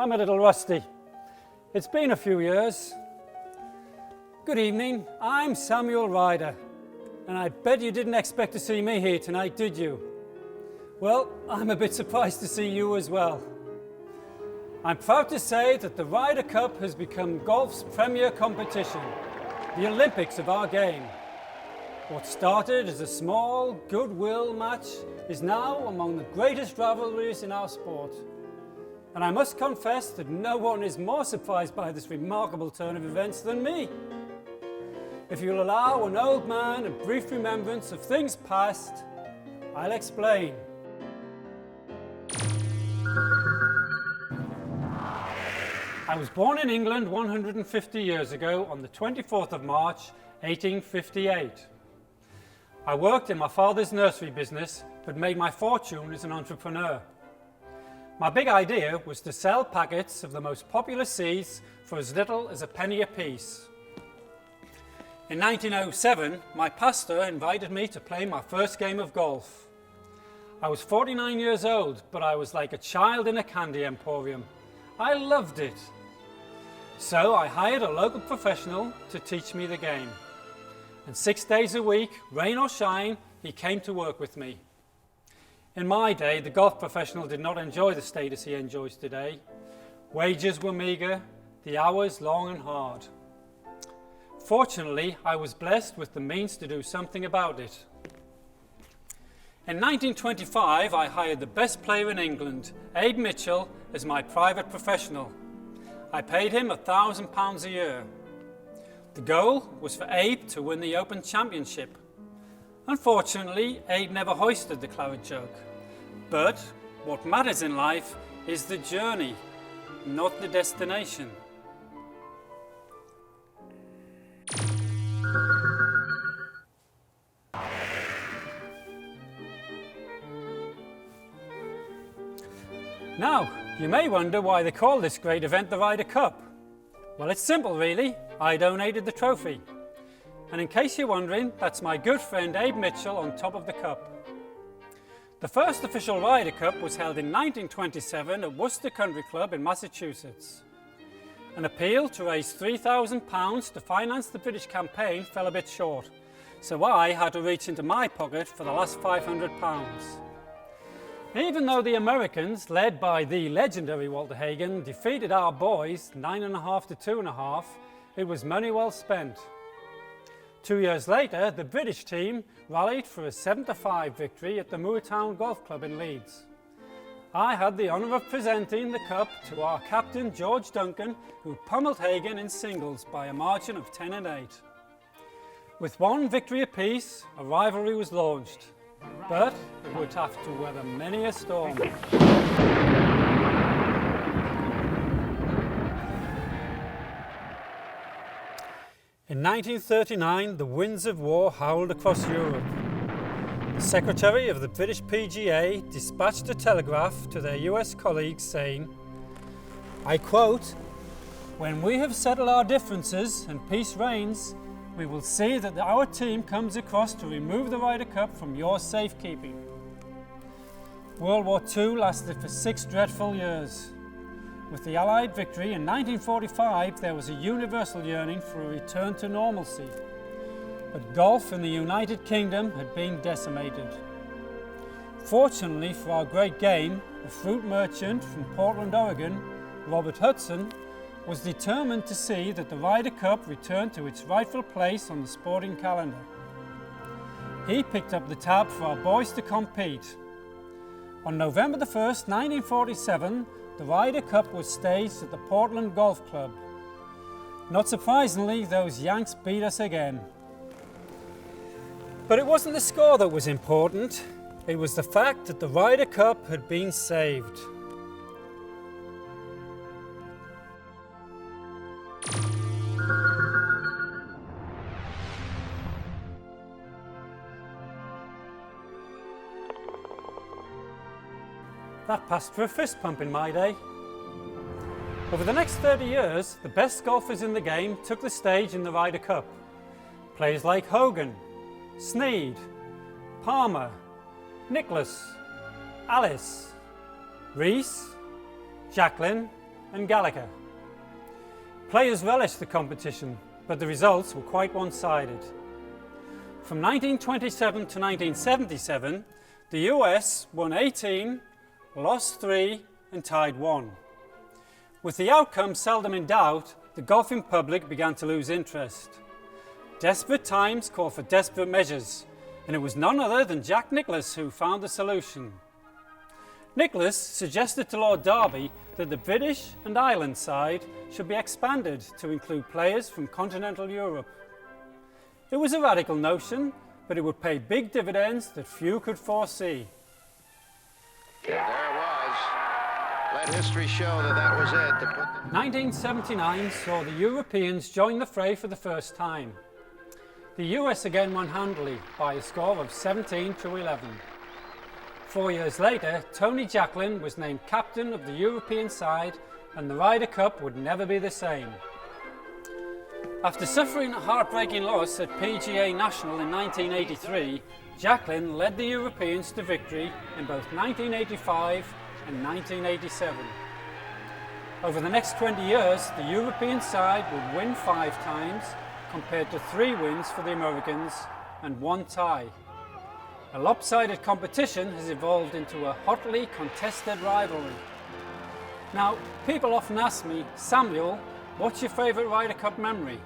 I'm a little rusty. It's been a few years. Good evening, I'm Samuel Ryder, and I bet you didn't expect to see me here tonight, did you? Well, I'm a bit surprised to see you as well. I'm proud to say that the Ryder Cup has become golf's premier competition, the Olympics of our game. What started as a small goodwill match is now among the greatest rivalries in our sport. And I must confess that no one is more surprised by this remarkable turn of events than me. If you'll allow an old man a brief remembrance of things past, I'll explain. I was born in England 150 years ago on the 24th of March, 1858. I worked in my father's nursery business, but made my fortune as an entrepreneur. My big idea was to sell packets of the most popular seeds for as little as a penny apiece. In 1907, my pastor invited me to play my first game of golf. I was 49 years old, but I was like a child in a candy emporium. I loved it. So I hired a local professional to teach me the game. And 6 days a week, rain or shine, he came to work with me. In my day, the golf professional did not enjoy the status he enjoys today. Wages were meagre, the hours long and hard. Fortunately, I was blessed with the means to do something about it. In 1925, I hired the best player in England, Abe Mitchell, as my private professional. I paid him £1,000 a year. The goal was for Abe to win the Open Championship. Unfortunately, Abe never hoisted the claret jug. But what matters in life is the journey, not the destination. Now, you may wonder why they call this great event the Ryder Cup. Well, it's simple really. I donated the trophy. And in case you're wondering, that's my good friend Abe Mitchell on top of the cup. The first official Ryder Cup was held in 1927 at Worcester Country Club in Massachusetts. An appeal to raise £3,000 to finance the British campaign fell a bit short, so I had to reach into my pocket for the last £500. Even though the Americans, led by the legendary Walter Hagen, defeated our boys 9.5 to 2.5, it was money well spent. 2 years later, the British team rallied for a 7-5 victory at the Moortown Golf Club in Leeds. I had the honour of presenting the cup to our captain George Duncan, who pummeled Hagen in singles by a margin of 10-8. With one victory apiece, a rivalry was launched, but it would have to weather many a storm. In 1939, the winds of war howled across Europe. The Secretary of the British PGA dispatched a telegraph to their US colleagues saying, I quote, "When we have settled our differences and peace reigns, we will see that our team comes across to remove the Ryder Cup from your safekeeping." World War II lasted for 6 dreadful years. With the Allied victory in 1945, there was a universal yearning for a return to normalcy. But golf in the United Kingdom had been decimated. Fortunately for our great game, a fruit merchant from Portland, Oregon, Robert Hudson, was determined to see that the Ryder Cup returned to its rightful place on the sporting calendar. He picked up the tab for our boys to compete. On November the 1st, 1947, the Ryder Cup was staged at the Portland Golf Club. Not surprisingly, those Yanks beat us again. But it wasn't the score that was important, it was the fact that the Ryder Cup had been saved. That passed for a fist pump in my day. Over the next 30 years, the best golfers in the game took the stage in the Ryder Cup. Players like Hogan, Snead, Palmer, Nicklaus, Alice, Rees, Jacqueline, and Gallagher. Players relished the competition, but the results were quite one-sided. From 1927 to 1977, the US won 18, lost 3 and tied 1. With the outcome seldom in doubt, the golfing public began to lose interest. Desperate times called for desperate measures, and it was none other than Jack Nicklaus who found the solution. Nicklaus suggested to Lord Derby that the British and Ireland side should be expanded to include players from continental Europe. It was a radical notion, but it would pay big dividends that few could foresee. There it was. Let history show that that was it. 1979 saw the Europeans join the fray for the first time. The US again won handily by a score of 17 to 11. 4 years later, Tony Jacklin was named captain of the European side, and the Ryder Cup would never be the same. After suffering a heartbreaking loss at PGA National in 1983, Jacklin led the Europeans to victory in both 1985 and 1987. Over the next 20 years, the European side would win 5 times, compared to 3 wins for the Americans and 1 tie. A lopsided competition has evolved into a hotly contested rivalry. Now, people often ask me, Samuel, what's your favourite Ryder Cup memory?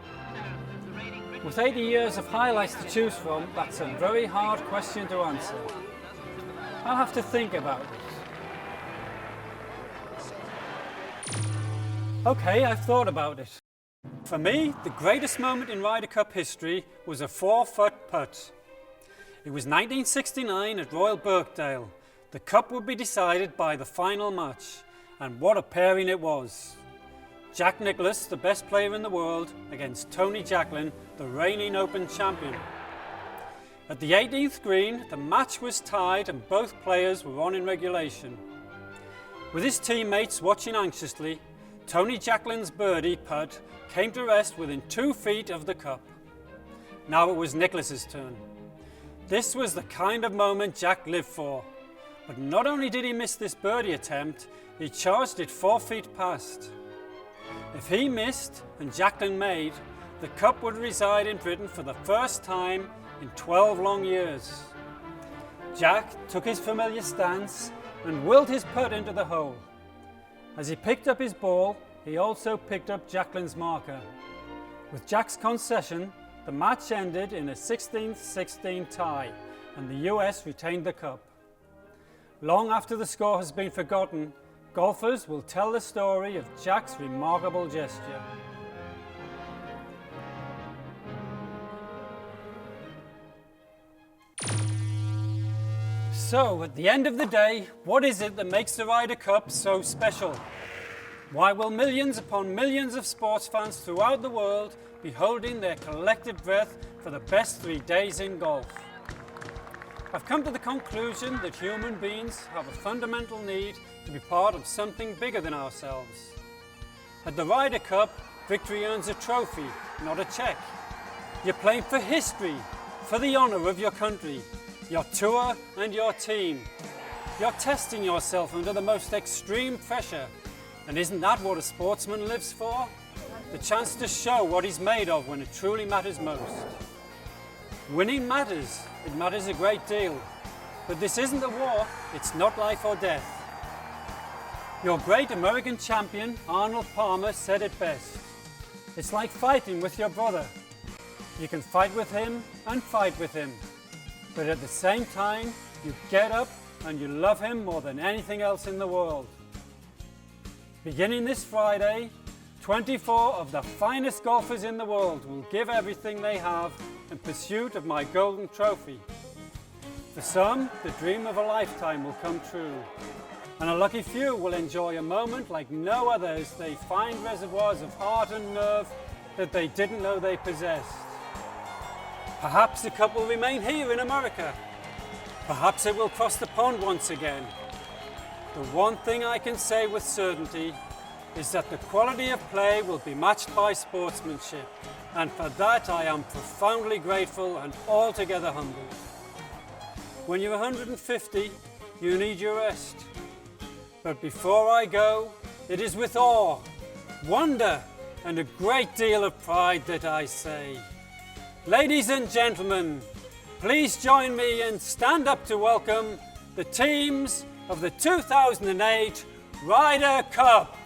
With 80 years of highlights to choose from, that's a very hard question to answer. I'll have to think about it. Okay, I've thought about it. For me, the greatest moment in Ryder Cup history was a 4-foot putt. It was 1969 at Royal Birkdale. The cup would be decided by the final match, and what a pairing it was. Jack Nicklaus, the best player in the world, against Tony Jacklin, the reigning Open champion. At the 18th green, the match was tied and both players were on in regulation. With his teammates watching anxiously, Tony Jacklin's birdie putt came to rest within 2 feet of the cup. Now it was Nicklaus's turn. This was the kind of moment Jack lived for. But not only did he miss this birdie attempt, he charged it 4 feet past. If he missed and Jacklin made, the cup would reside in Britain for the first time in 12 long years. Jack took his familiar stance and willed his putt into the hole. As he picked up his ball, he also picked up Jacklin's marker. With Jack's concession, the match ended in a 16-16 tie, and the US retained the cup. Long after the score has been forgotten, golfers will tell the story of Jack's remarkable gesture. So, at the end of the day, what is it that makes the Ryder Cup so special? Why will millions upon millions of sports fans throughout the world be holding their collective breath for the best 3 days in golf? I've come to the conclusion that human beings have a fundamental need to be part of something bigger than ourselves. At the Ryder Cup, victory earns a trophy, not a check. You're playing for history, for the honour of your country, your tour and your team. You're testing yourself under the most extreme pressure. And isn't that what a sportsman lives for? The chance to show what he's made of when it truly matters most. Winning matters. It matters a great deal. But this isn't a war. It's not life or death. Your great American champion, Arnold Palmer, said it best. It's like fighting with your brother. You can fight with him and fight with him. But at the same time, you get up and you love him more than anything else in the world. Beginning this Friday, 24 of the finest golfers in the world will give everything they have in pursuit of my golden trophy. For some, the dream of a lifetime will come true, and a lucky few will enjoy a moment like no other as they find reservoirs of heart and nerve that they didn't know they possessed. Perhaps the cup will remain here in America. Perhaps it will cross the pond once again. The one thing I can say with certainty is that the quality of play will be matched by sportsmanship, and for that I am profoundly grateful and altogether humbled. When you're 150, you need your rest. But before I go, It is with awe, wonder, and a great deal of pride that I say, ladies and gentlemen, please join me and stand up to welcome the teams of the 2008 Ryder Cup.